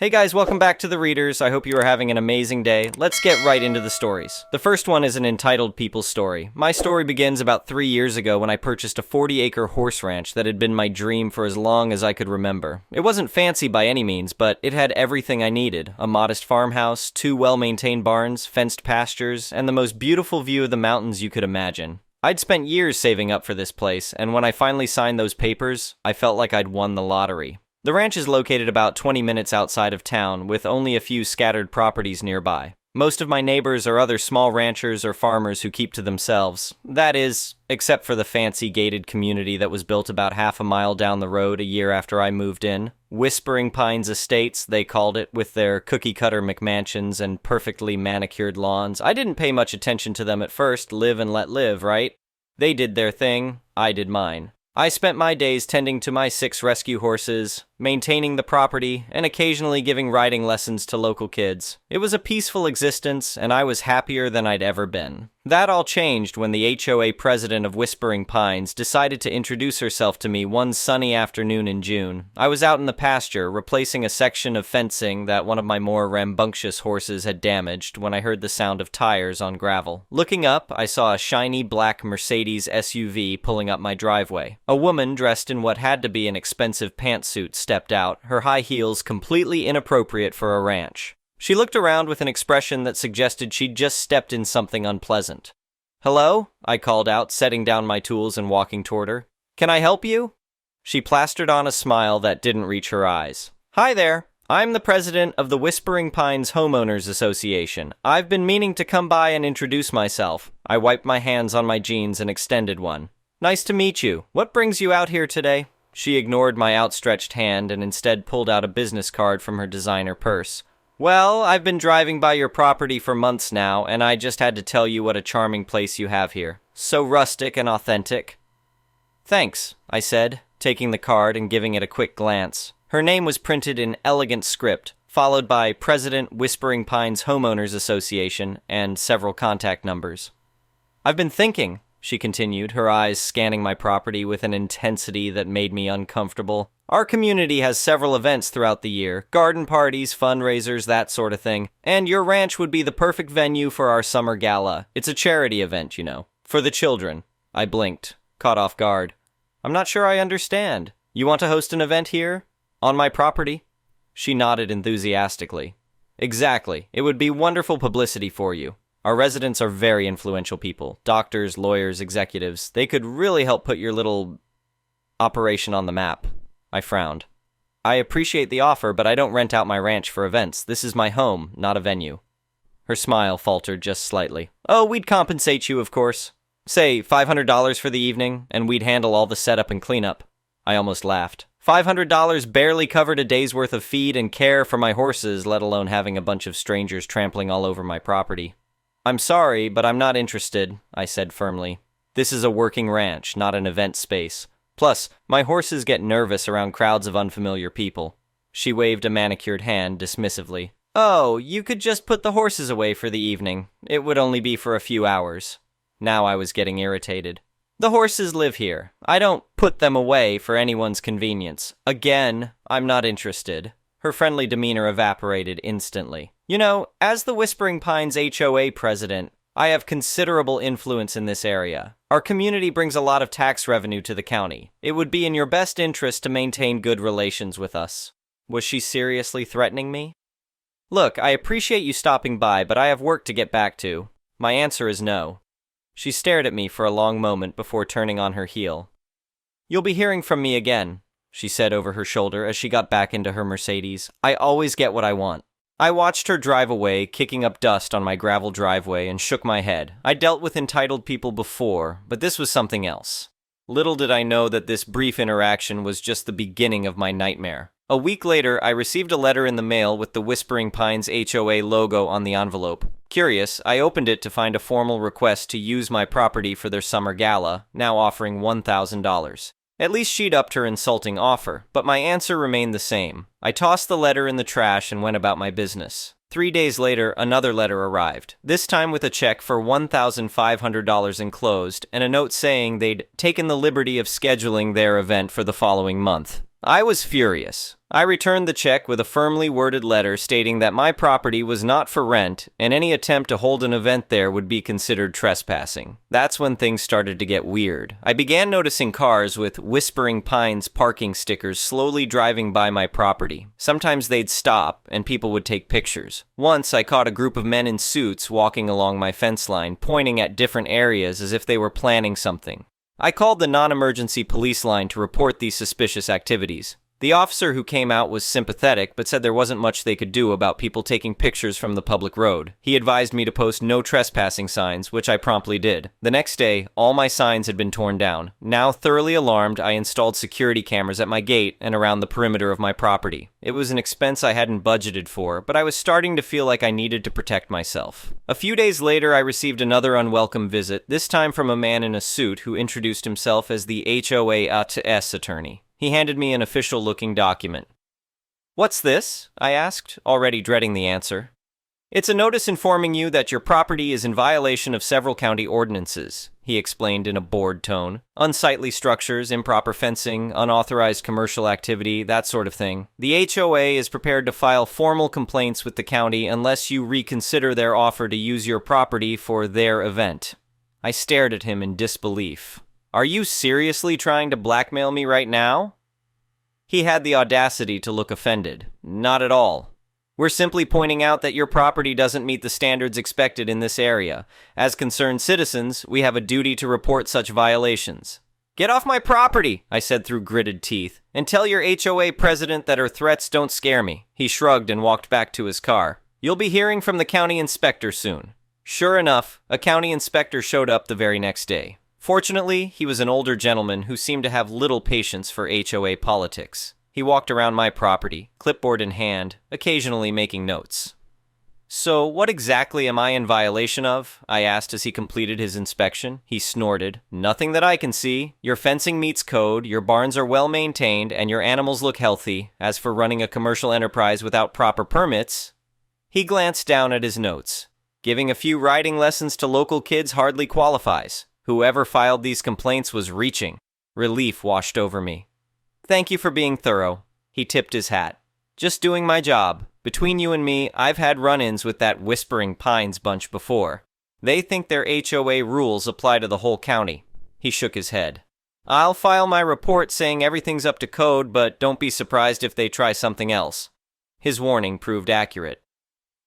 Hey guys, welcome back to The Readers. I hope you are having an amazing day. Let's get right into the stories. The first one is an entitled People's Story. My story begins about 3 years ago when I purchased a 40-acre horse ranch that had been my dream for as long as I could remember. It wasn't fancy by any means, but it had everything I needed. A modest farmhouse, 2 well-maintained barns, fenced pastures, and the most beautiful view of the mountains you could imagine. I'd spent years saving up for this place, and when I finally signed those papers, I felt like I'd won the lottery. The ranch is located about 20 minutes outside of town, with only a few scattered properties nearby. Most of my neighbors are other small ranchers or farmers who keep to themselves. That is, except for the fancy gated community that was built about half a mile down the road a year after I moved in. Whispering Pines Estates, they called it, with their cookie-cutter McMansions and perfectly manicured lawns. I didn't pay much attention to them at first, live and let live, right? They did their thing, I did mine. I spent my days tending to my 6 rescue horses, maintaining the property, and occasionally giving riding lessons to local kids. It was a peaceful existence, and I was happier than I'd ever been. That all changed when the HOA president of Whispering Pines decided to introduce herself to me one sunny afternoon in June. I was out in the pasture, replacing a section of fencing that one of my more rambunctious horses had damaged when I heard the sound of tires on gravel. Looking up, I saw a shiny black Mercedes SUV pulling up my driveway. A woman dressed in what had to be an expensive pantsuit stepped out, her high heels completely inappropriate for a ranch. She looked around with an expression that suggested she'd just stepped in something unpleasant. "Hello?" I called out, setting down my tools and walking toward her. "Can I help you?" She plastered on a smile that didn't reach her eyes. "Hi there. I'm the president of the Whispering Pines Homeowners Association. I've been meaning to come by and introduce myself." I wiped my hands on my jeans and extended one. "Nice to meet you. What brings you out here today?" She ignored my outstretched hand and instead pulled out a business card from her designer purse. "Well, I've been driving by your property for months now, and I just had to tell you what a charming place you have here. So rustic and authentic." "Thanks," I said, taking the card and giving it a quick glance. Her name was printed in elegant script, followed by President Whispering Pines Homeowners Association and several contact numbers. "I've been thinking," she continued, her eyes scanning my property with an intensity that made me uncomfortable. "Our community has several events throughout the year, garden parties, fundraisers, that sort of thing, and your ranch would be the perfect venue for our summer gala. It's a charity event, you know, for the children." I blinked, caught off guard. "I'm not sure I understand. You want to host an event here? On my property?" She nodded enthusiastically. "Exactly. It would be wonderful publicity for you. Our residents are very influential people. Doctors, lawyers, executives. They could really help put your little operation on the map." I frowned. "I appreciate the offer, but I don't rent out my ranch for events. This is my home, not a venue." Her smile faltered just slightly. "Oh, we'd compensate you, of course. Say, $500 for the evening, and we'd handle all the setup and cleanup." I almost laughed. $500 barely covered a day's worth of feed and care for my horses, let alone having a bunch of strangers trampling all over my property. "I'm sorry, but I'm not interested," I said firmly. "This is a working ranch, not an event space. Plus, my horses get nervous around crowds of unfamiliar people." She waved a manicured hand dismissively. "Oh, you could just put the horses away for the evening. It would only be for a few hours." Now I was getting irritated. "The horses live here. I don't put them away for anyone's convenience. Again, I'm not interested." Her friendly demeanor evaporated instantly. "You know, as the Whispering Pines HOA president, I have considerable influence in this area. Our community brings a lot of tax revenue to the county. It would be in your best interest to maintain good relations with us." Was she seriously threatening me? "Look, I appreciate you stopping by, but I have work to get back to. My answer is no." She stared at me for a long moment before turning on her heel. "You'll be hearing from me again," she said over her shoulder as she got back into her Mercedes. "I always get what I want." I watched her drive away, kicking up dust on my gravel driveway, and shook my head. I dealt with entitled people before, but this was something else. Little did I know that this brief interaction was just the beginning of my nightmare. A week later, I received a letter in the mail with the Whispering Pines HOA logo on the envelope. Curious, I opened it to find a formal request to use my property for their summer gala, now offering $1,000. At least she'd upped her insulting offer, but my answer remained the same. I tossed the letter in the trash and went about my business. 3 days later, another letter arrived, this time with a check for $1,500 enclosed, and a note saying they'd taken the liberty of scheduling their event for the following month. I was furious. I returned the check with a firmly worded letter stating that my property was not for rent and any attempt to hold an event there would be considered trespassing. That's when things started to get weird. I began noticing cars with Whispering Pines parking stickers slowly driving by my property. Sometimes they'd stop and people would take pictures. Once I caught a group of men in suits walking along my fence line, pointing at different areas as if they were planning something. I called the non-emergency police line to report these suspicious activities. The officer who came out was sympathetic, but said there wasn't much they could do about people taking pictures from the public road. He advised me to post no trespassing signs, which I promptly did. The next day, all my signs had been torn down. Now thoroughly alarmed, I installed security cameras at my gate and around the perimeter of my property. It was an expense I hadn't budgeted for, but I was starting to feel like I needed to protect myself. A few days later, I received another unwelcome visit, this time from a man in a suit who introduced himself as the HOA attorney. He handed me an official-looking document. "What's this?" I asked, already dreading the answer. "It's a notice informing you that your property is in violation of several county ordinances," he explained in a bored tone. "Unsightly structures, improper fencing, unauthorized commercial activity, that sort of thing. The HOA is prepared to file formal complaints with the county unless you reconsider their offer to use your property for their event." I stared at him in disbelief. "Are you seriously trying to blackmail me right now?" He had the audacity to look offended. "Not at all. We're simply pointing out that your property doesn't meet the standards expected in this area. As concerned citizens, we have a duty to report such violations." "Get off my property," I said through gritted teeth, "and tell your HOA president that her threats don't scare me." He shrugged and walked back to his car. "You'll be hearing from the county inspector soon." Sure enough, a county inspector showed up the very next day. Fortunately, he was an older gentleman who seemed to have little patience for HOA politics. He walked around my property, clipboard in hand, occasionally making notes. "So, what exactly am I in violation of?" I asked as he completed his inspection. He snorted. "Nothing that I can see. Your fencing meets code, your barns are well maintained, and your animals look healthy. As for running a commercial enterprise without proper permits..." He glanced down at his notes. "Giving a few riding lessons to local kids hardly qualifies. Whoever filed these complaints was reaching." Relief washed over me. "Thank you for being thorough." He tipped his hat. "Just doing my job. Between you and me, I've had run-ins with that Whispering Pines bunch before. They think their HOA rules apply to the whole county." He shook his head. "I'll file my report saying everything's up to code, but don't be surprised if they try something else." His warning proved accurate.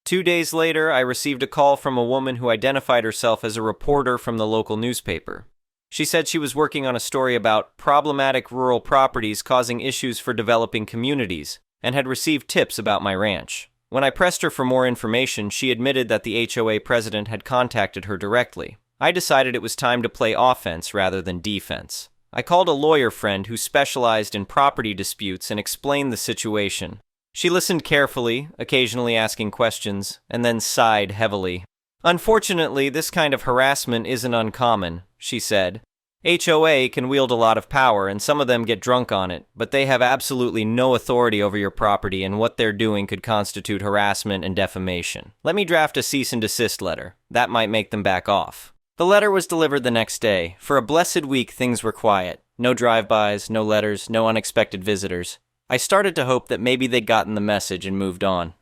2 days later, I received a call from a woman who identified herself as a reporter from the local newspaper. She said she was working on a story about problematic rural properties causing issues for developing communities, and had received tips about my ranch. When I pressed her for more information, she admitted that the HOA president had contacted her directly. I decided it was time to play offense rather than defense. I called a lawyer friend who specialized in property disputes and explained the situation. She listened carefully, occasionally asking questions, and then sighed heavily. "Unfortunately, this kind of harassment isn't uncommon," she said. "HOA can wield a lot of power, and some of them get drunk on it, but they have absolutely no authority over your property, and what they're doing could constitute harassment and defamation. Let me draft a cease and desist letter. That might make them back off." The letter was delivered the next day. For a blessed week, things were quiet. No drive-bys, no letters, no unexpected visitors. I started to hope that maybe they'd gotten the message and moved on.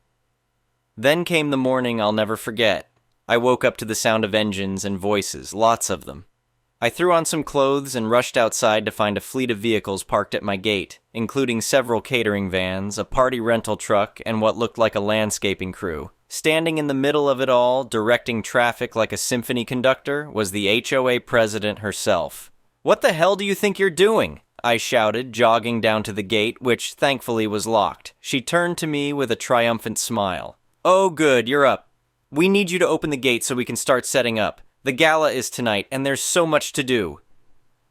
Then came the morning I'll never forget. I woke up to the sound of engines and voices, lots of them. I threw on some clothes and rushed outside to find a fleet of vehicles parked at my gate, including several catering vans, a party rental truck, and what looked like a landscaping crew. Standing in the middle of it all, directing traffic like a symphony conductor, was the HOA president herself. "What the hell do you think you're doing?" I shouted, jogging down to the gate, which thankfully was locked. She turned to me with a triumphant smile. "Oh good, you're up. We need you to open the gate so we can start setting up. The gala is tonight, and there's so much to do."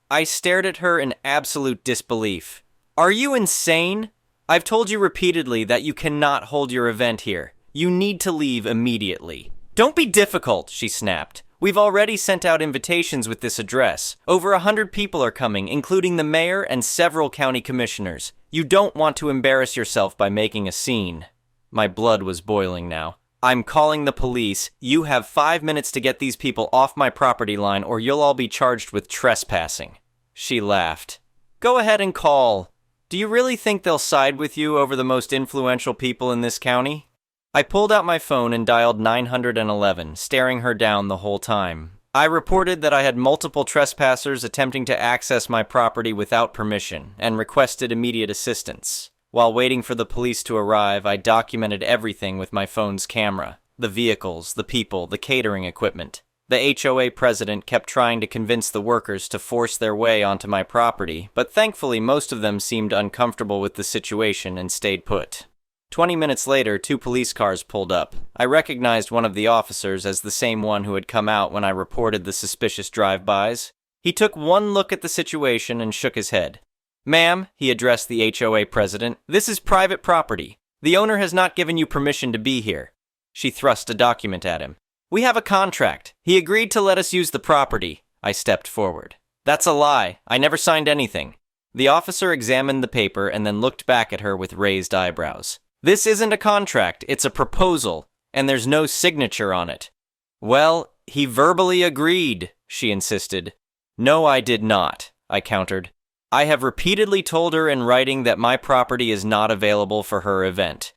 I stared at her in absolute disbelief. "Are you insane? I've told you repeatedly that you cannot hold your event here. You need to leave immediately." "Don't be difficult," she snapped. "We've already sent out invitations with this address. Over 100 people are coming, including the mayor and several county commissioners. You don't want to embarrass yourself by making a scene." My blood was boiling now. "I'm calling the police. You have 5 minutes to get these people off my property line or you'll all be charged with trespassing." She laughed. "Go ahead and call." Do you really think they'll side with you over the most influential people in this county? I pulled out my phone and dialed 911, staring her down the whole time. I reported that I had multiple trespassers attempting to access my property without permission and requested immediate assistance. While waiting for the police to arrive, I documented everything with my phone's camera. The vehicles, the people, the catering equipment. The HOA president kept trying to convince the workers to force their way onto my property, but thankfully most of them seemed uncomfortable with the situation and stayed put. 20 minutes later, 2 police cars pulled up. I recognized one of the officers as the same one who had come out when I reported the suspicious drive-bys. He took one look at the situation and shook his head. "Ma'am," he addressed the HOA president, "this is private property. The owner has not given you permission to be here." She thrust a document at him. "We have a contract. He agreed to let us use the property." I stepped forward. "That's a lie. I never signed anything." The officer examined the paper and then looked back at her with raised eyebrows. "This isn't a contract, it's a proposal, and there's no signature on it." "Well, he verbally agreed," she insisted. "No, I did not," I countered. "I have repeatedly told her in writing that my property is not available for her event."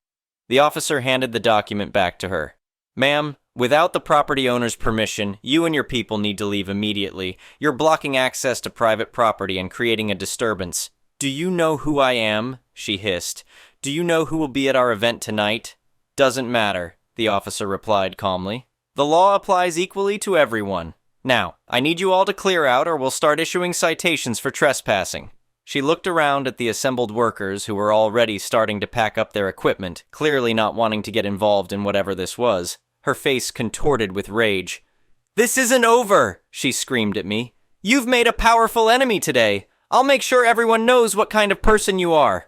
The officer handed the document back to her. "Ma'am, without the property owner's permission, you and your people need to leave immediately. You're blocking access to private property and creating a disturbance." "Do you know who I am?" she hissed. "Do you know who will be at our event tonight?" "Doesn't matter," the officer replied calmly. "The law applies equally to everyone. Now, I need you all to clear out or we'll start issuing citations for trespassing." She looked around at the assembled workers who were already starting to pack up their equipment, clearly not wanting to get involved in whatever this was. Her face contorted with rage. "This isn't over," she screamed at me. "You've made a powerful enemy today. I'll make sure everyone knows what kind of person you are."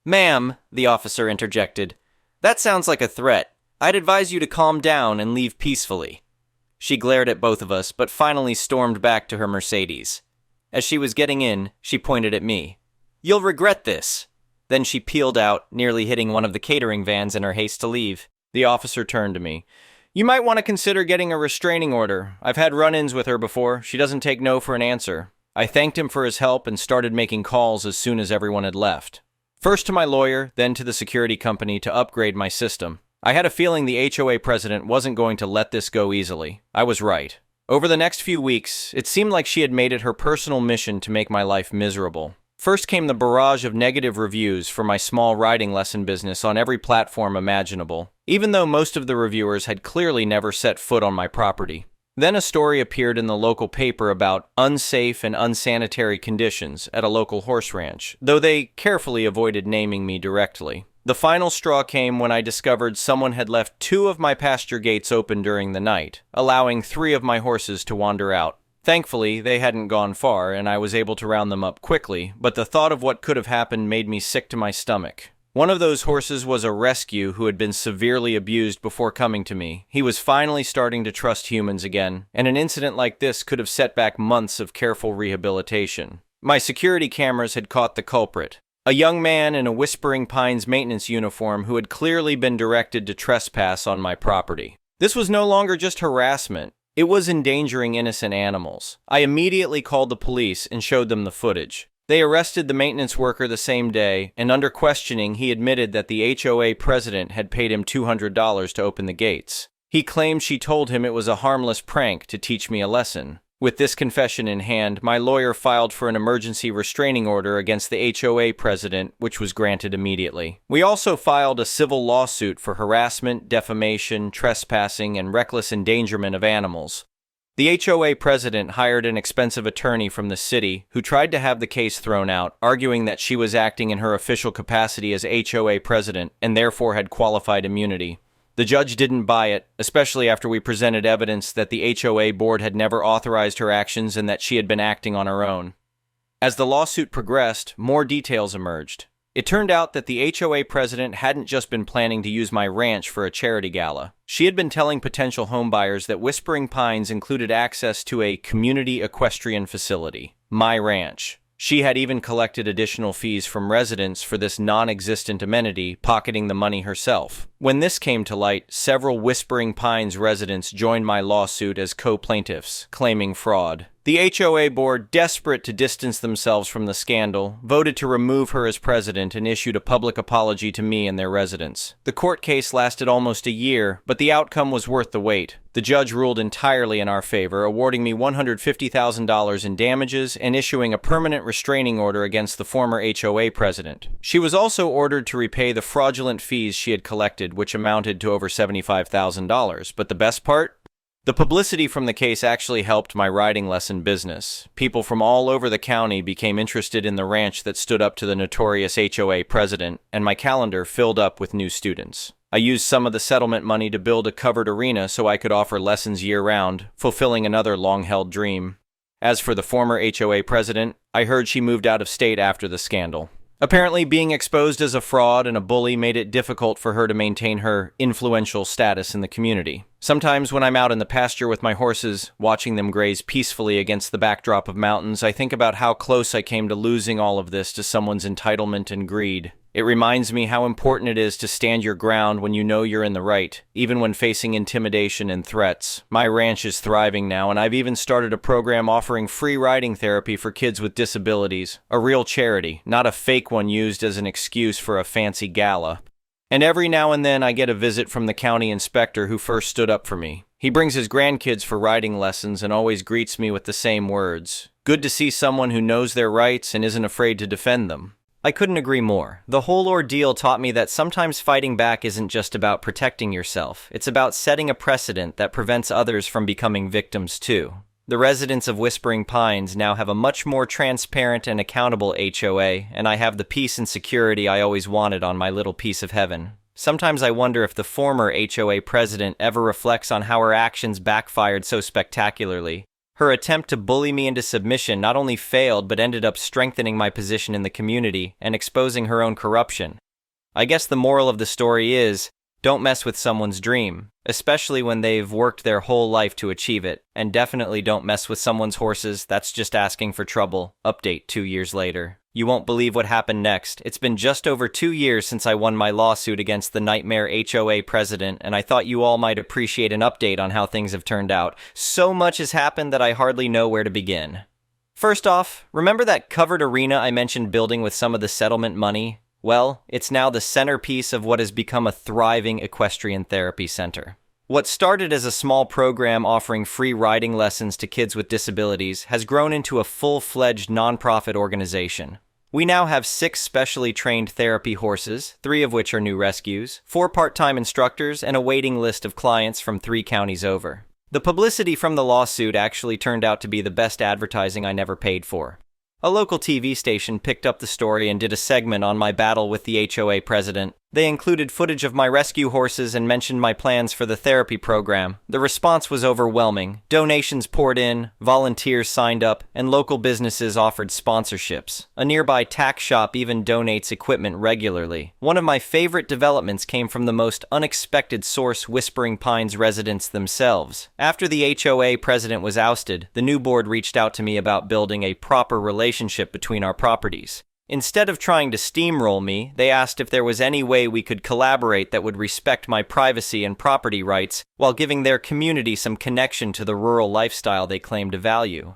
"Ma'am," the officer interjected, "that sounds like a threat. I'd advise you to calm down and leave peacefully." She glared at both of us, but finally stormed back to her Mercedes. As she was getting in, she pointed at me. "You'll regret this." Then she peeled out, nearly hitting one of the catering vans in her haste to leave. The officer turned to me. "You might want to consider getting a restraining order. I've had run-ins with her before. She doesn't take no for an answer." I thanked him for his help and started making calls as soon as everyone had left. First to my lawyer, then to the security company to upgrade my system. I had a feeling the HOA president wasn't going to let this go easily. I was right. Over the next few weeks, it seemed like she had made it her personal mission to make my life miserable. First came the barrage of negative reviews for my small riding lesson business on every platform imaginable, even though most of the reviewers had clearly never set foot on my property. Then a story appeared in the local paper about unsafe and unsanitary conditions at a local horse ranch, though they carefully avoided naming me directly. The final straw came when I discovered someone had left 2 of my pasture gates open during the night, allowing 3 of my horses to wander out. Thankfully, they hadn't gone far, and I was able to round them up quickly, but the thought of what could have happened made me sick to my stomach. One of those horses was a rescue who had been severely abused before coming to me. He was finally starting to trust humans again, and an incident like this could have set back months of careful rehabilitation. My security cameras had caught the culprit. A young man in a Whispering Pines maintenance uniform who had clearly been directed to trespass on my property. This was no longer just harassment. It was endangering innocent animals. I immediately called the police and showed them the footage. They arrested the maintenance worker the same day, and under questioning, he admitted that the HOA president had paid him $200 to open the gates. He claimed she told him it was a harmless prank to teach me a lesson. With this confession in hand, my lawyer filed for an emergency restraining order against the HOA president, which was granted immediately. We also filed a civil lawsuit for harassment, defamation, trespassing, and reckless endangerment of animals. The HOA president hired an expensive attorney from the city who tried to have the case thrown out, arguing that she was acting in her official capacity as HOA president and therefore had qualified immunity. The judge didn't buy it, especially after we presented evidence that the HOA board had never authorized her actions and that she had been acting on her own. As the lawsuit progressed, more details emerged. It turned out that the HOA president hadn't just been planning to use my ranch for a charity gala. She had been telling potential homebuyers that Whispering Pines included access to a community equestrian facility, my ranch. She had even collected additional fees from residents for this non-existent amenity, pocketing the money herself. When this came to light, several Whispering Pines residents joined my lawsuit as co-plaintiffs, claiming fraud. The HOA board, desperate to distance themselves from the scandal, voted to remove her as president and issued a public apology to me and their residents. The court case lasted almost a year, but the outcome was worth the wait. The judge ruled entirely in our favor, awarding me $150,000 in damages and issuing a permanent restraining order against the former HOA president. She was also ordered to repay the fraudulent fees she had collected, which amounted to over $75,000. But the best part? The publicity from the case actually helped my riding lesson business. People from all over the county became interested in the ranch that stood up to the notorious HOA president, and my calendar filled up with new students. I used some of the settlement money to build a covered arena so I could offer lessons year-round, fulfilling another long-held dream. As for the former HOA president, I heard she moved out of state after the scandal. Apparently, being exposed as a fraud and a bully made it difficult for her to maintain her influential status in the community. Sometimes when I'm out in the pasture with my horses, watching them graze peacefully against the backdrop of mountains, I think about how close I came to losing all of this to someone's entitlement and greed. It reminds me how important it is to stand your ground when you know you're in the right, even when facing intimidation and threats. My ranch is thriving now, and I've even started a program offering free riding therapy for kids with disabilities. A real charity, not a fake one used as an excuse for a fancy gala. And every now and then I get a visit from the county inspector who first stood up for me. He brings his grandkids for riding lessons and always greets me with the same words. Good to see someone who knows their rights and isn't afraid to defend them. I couldn't agree more. The whole ordeal taught me that sometimes fighting back isn't just about protecting yourself. It's about setting a precedent that prevents others from becoming victims too. The residents of Whispering Pines now have a much more transparent and accountable HOA, and I have the peace and security I always wanted on my little piece of heaven. Sometimes I wonder if the former HOA president ever reflects on how her actions backfired so spectacularly. Her attempt to bully me into submission not only failed but ended up strengthening my position in the community and exposing her own corruption. I guess the moral of the story is, don't mess with someone's dream, especially when they've worked their whole life to achieve it, and definitely don't mess with someone's horses, that's just asking for trouble. Update 2 years later. You won't believe what happened next. It's been just over 2 years since I won my lawsuit against the nightmare HOA president, and I thought you all might appreciate an update on how things have turned out. So much has happened that I hardly know where to begin. First off, remember that covered arena I mentioned building with some of the settlement money? Well, it's now the centerpiece of what has become a thriving equestrian therapy center. What started as a small program offering free riding lessons to kids with disabilities has grown into a full-fledged nonprofit organization. We now have 6 specially trained therapy horses, 3 of which are new rescues, 4 part-time instructors, and a waiting list of clients from 3 counties over. The publicity from the lawsuit actually turned out to be the best advertising I never paid for. A local TV station picked up the story and did a segment on my battle with the HOA president. They included footage of my rescue horses and mentioned my plans for the therapy program. The response was overwhelming. Donations poured in, volunteers signed up, and local businesses offered sponsorships. A nearby tack shop even donates equipment regularly. One of my favorite developments came from the most unexpected source, Whispering Pines residents themselves. After the HOA president was ousted, the new board reached out to me about building a proper relationship between our properties. Instead of trying to steamroll me, they asked if there was any way we could collaborate that would respect my privacy and property rights while giving their community some connection to the rural lifestyle they claim to value.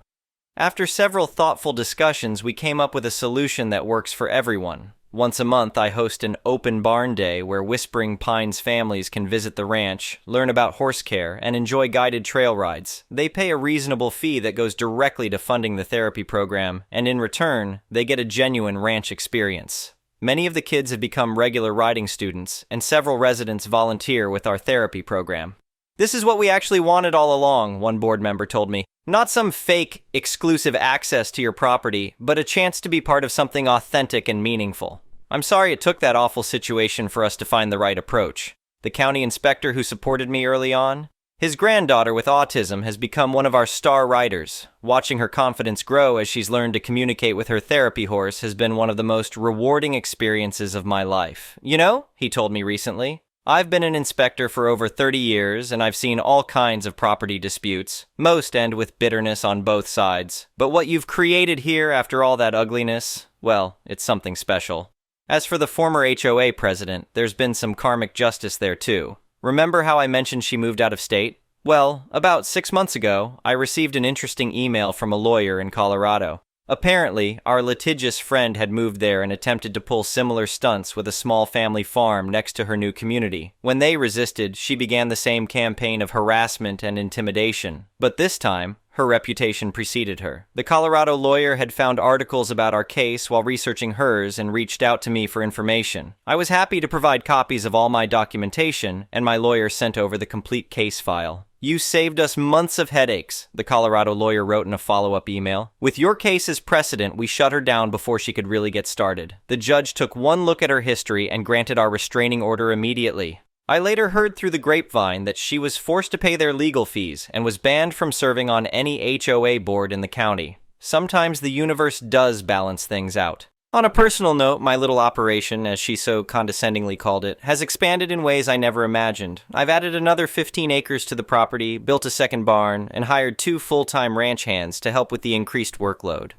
After several thoughtful discussions, we came up with a solution that works for everyone. Once a month, I host an open barn day where Whispering Pines families can visit the ranch, learn about horse care, and enjoy guided trail rides. They pay a reasonable fee that goes directly to funding the therapy program, and in return, they get a genuine ranch experience. Many of the kids have become regular riding students, and several residents volunteer with our therapy program. This is what we actually wanted all along, one board member told me. Not some fake, exclusive access to your property, but a chance to be part of something authentic and meaningful. I'm sorry it took that awful situation for us to find the right approach. The county inspector who supported me early on, his granddaughter with autism has become one of our star riders. Watching her confidence grow as she's learned to communicate with her therapy horse has been one of the most rewarding experiences of my life. You know, he told me recently, I've been an inspector for over 30 years, and I've seen all kinds of property disputes. Most end with bitterness on both sides. But what you've created here after all that ugliness, well, it's something special. As for the former HOA president, there's been some karmic justice there too. Remember how I mentioned she moved out of state? Well, about 6 months ago, I received an interesting email from a lawyer in Colorado. Apparently, our litigious friend had moved there and attempted to pull similar stunts with a small family farm next to her new community. When they resisted, she began the same campaign of harassment and intimidation. But this time, her reputation preceded her. The Colorado lawyer had found articles about our case while researching hers and reached out to me for information. I was happy to provide copies of all my documentation, and my lawyer sent over the complete case file. "You saved us months of headaches," the Colorado lawyer wrote in a follow-up email. "With your case as precedent, we shut her down before she could really get started. The judge took one look at her history and granted our restraining order immediately. I later heard through the grapevine that she was forced to pay their legal fees and was banned from serving on any HOA board in the county. Sometimes the universe does balance things out." On a personal note, my little operation, as she so condescendingly called it, has expanded in ways I never imagined. I've added another 15 acres to the property, built a second barn, and hired 2 full-time ranch hands to help with the increased workload.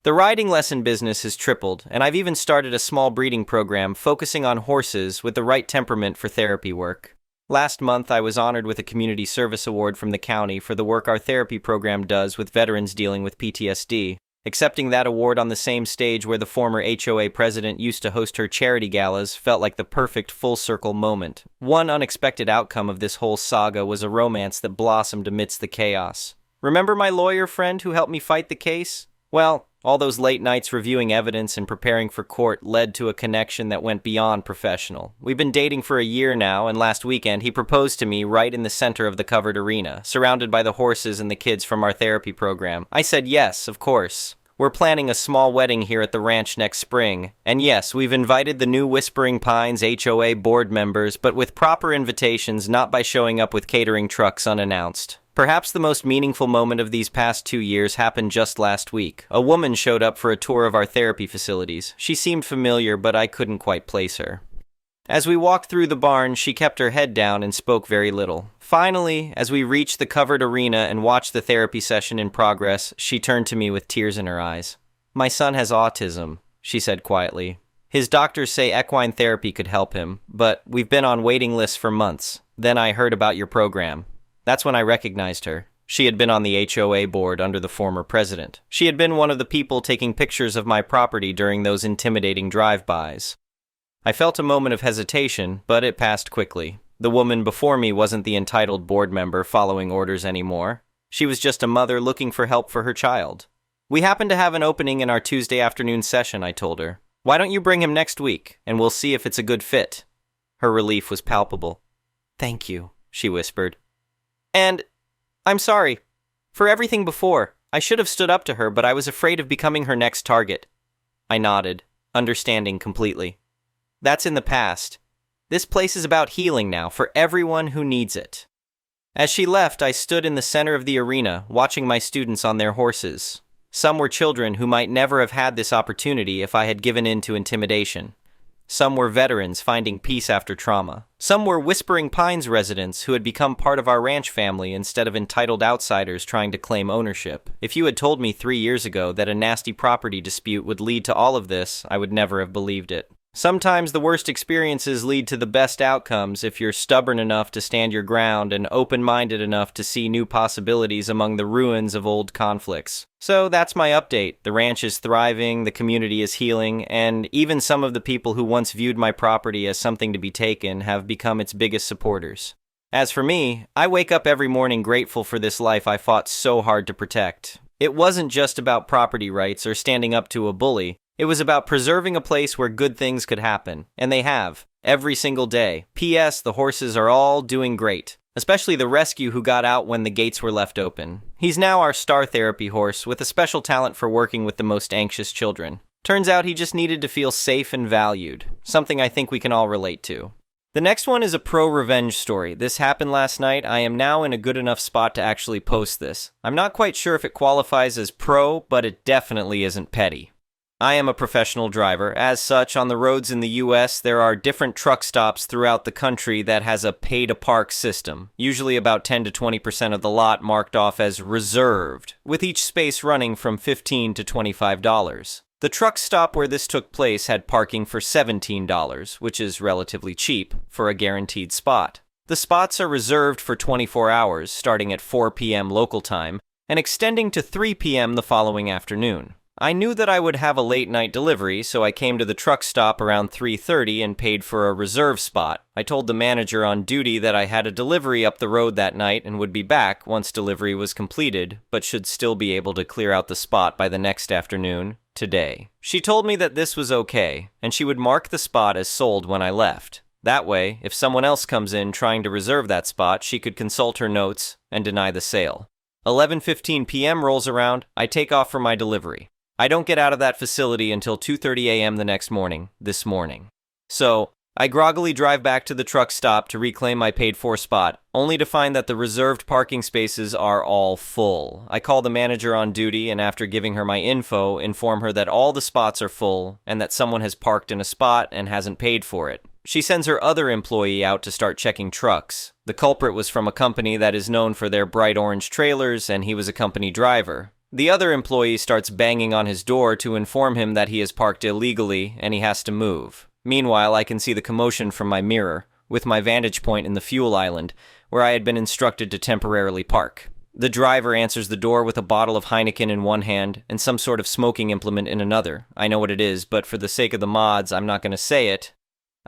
The riding lesson business has tripled, and I've even started a small breeding program focusing on horses with the right temperament for therapy work. Last month, I was honored with a community service award from the county for the work our therapy program does with veterans dealing with PTSD. Accepting that award on the same stage where the former HOA president used to host her charity galas felt like the perfect full-circle moment. One unexpected outcome of this whole saga was a romance that blossomed amidst the chaos. Remember my lawyer friend who helped me fight the case? Well, all those late nights reviewing evidence and preparing for court led to a connection that went beyond professional. We've been dating for a year now, and last weekend he proposed to me right in the center of the covered arena, surrounded by the horses and the kids from our therapy program. I said yes, of course. We're planning a small wedding here at the ranch next spring. And yes, we've invited the new Whispering Pines HOA board members, but with proper invitations, not by showing up with catering trucks unannounced. Perhaps the most meaningful moment of these past 2 years happened just last week. A woman showed up for a tour of our therapy facilities. She seemed familiar, but I couldn't quite place her. As we walked through the barn, she kept her head down and spoke very little. Finally, as we reached the covered arena and watched the therapy session in progress, she turned to me with tears in her eyes. "My son has autism," she said quietly. "His doctors say equine therapy could help him, but we've been on waiting lists for months. Then I heard about your program." That's when I recognized her. She had been on the HOA board under the former president. She had been one of the people taking pictures of my property during those intimidating drive-bys. I felt a moment of hesitation, but it passed quickly. The woman before me wasn't the entitled board member following orders anymore. She was just a mother looking for help for her child. "We happen to have an opening in our Tuesday afternoon session," I told her. "Why don't you bring him next week, and we'll see if it's a good fit?" Her relief was palpable. "Thank you," she whispered. "And I'm sorry for everything before. I should have stood up to her, but I was afraid of becoming her next target." I nodded, understanding completely. "That's in the past. This place is about healing now for everyone who needs it." As she left, I stood in the center of the arena, watching my students on their horses. Some were children who might never have had this opportunity if I had given in to intimidation. Some were veterans finding peace after trauma. Some were Whispering Pines residents who had become part of our ranch family instead of entitled outsiders trying to claim ownership. If you had told me 3 years ago that a nasty property dispute would lead to all of this, I would never have believed it. Sometimes the worst experiences lead to the best outcomes if you're stubborn enough to stand your ground and open-minded enough to see new possibilities among the ruins of old conflicts. So that's my update. The ranch is thriving, the community is healing, and even some of the people who once viewed my property as something to be taken have become its biggest supporters. As for me, I wake up every morning grateful for this life I fought so hard to protect. It wasn't just about property rights or standing up to a bully. It was about preserving a place where good things could happen, and they have, every single day. P.S. The horses are all doing great, especially the rescue who got out when the gates were left open. He's now our star therapy horse with a special talent for working with the most anxious children. Turns out he just needed to feel safe and valued, something I think we can all relate to. The next one is a pro-revenge story. This happened last night. I am now in a good enough spot to actually post this. I'm not quite sure if it qualifies as pro, but it definitely isn't petty. I am a professional driver. As such, on the roads in the US, there are different truck stops throughout the country that has a pay-to-park system, usually about 10 to 20% of the lot marked off as reserved, with each space running from $15 to $25. The truck stop where this took place had parking for $17, which is relatively cheap for a guaranteed spot. The spots are reserved for 24 hours, starting at 4 p.m. local time, and extending to 3 p.m. the following afternoon. I knew that I would have a late-night delivery, so I came to the truck stop around 3:30 and paid for a reserve spot. I told the manager on duty that I had a delivery up the road that night and would be back once delivery was completed, but should still be able to clear out the spot by the next afternoon, today. She told me that this was okay, and she would mark the spot as sold when I left. That way, if someone else comes in trying to reserve that spot, she could consult her notes and deny the sale. 11:15 p.m. rolls around, I take off for my delivery. I don't get out of that facility until 2:30 a.m. the next morning, this morning. So, I groggily drive back to the truck stop to reclaim my paid-for spot, only to find that the reserved parking spaces are all full. I call the manager on duty and after giving her my info, inform her that all the spots are full and that someone has parked in a spot and hasn't paid for it. She sends her other employee out to start checking trucks. The culprit was from a company that is known for their bright orange trailers, and he was a company driver. The other employee starts banging on his door to inform him that he is parked illegally and he has to move. Meanwhile, I can see the commotion from my mirror, with my vantage point in the fuel island, where I had been instructed to temporarily park. The driver answers the door with a bottle of Heineken in one hand and some sort of smoking implement in another. I know what it is, but for the sake of the mods, I'm not going to say it.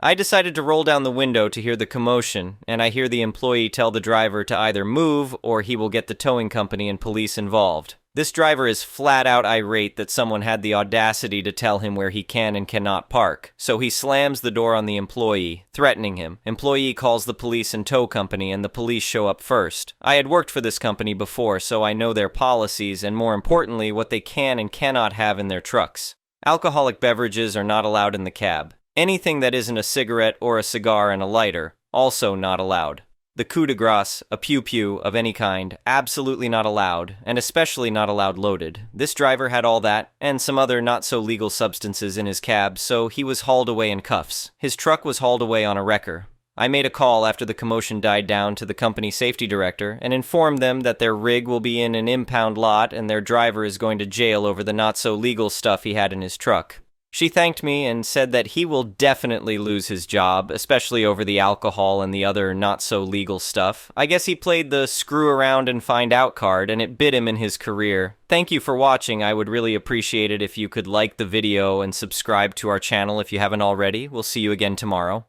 I decided to roll down the window to hear the commotion, and I hear the employee tell the driver to either move or he will get the towing company and police involved. This driver is flat out irate that someone had the audacity to tell him where he can and cannot park, so he slams the door on the employee, threatening him. Employee calls the police and tow company, and the police show up first. I had worked for this company before, so I know their policies and, more importantly, what they can and cannot have in their trucks. Alcoholic beverages are not allowed in the cab. Anything that isn't a cigarette or a cigar and a lighter, also not allowed. The coup de grace, a pew-pew of any kind, absolutely not allowed, and especially not allowed loaded. This driver had all that, and some other not-so-legal substances in his cab, so he was hauled away in cuffs. His truck was hauled away on a wrecker. I made a call after the commotion died down to the company safety director and informed them that their rig will be in an impound lot and their driver is going to jail over the not-so-legal stuff he had in his truck. She thanked me and said that he will definitely lose his job, especially over the alcohol and the other not-so-legal stuff. I guess he played the screw around and find out card, and it bit him in his career. Thank you for watching. I would really appreciate it if you could like the video and subscribe to our channel if you haven't already. We'll see you again tomorrow.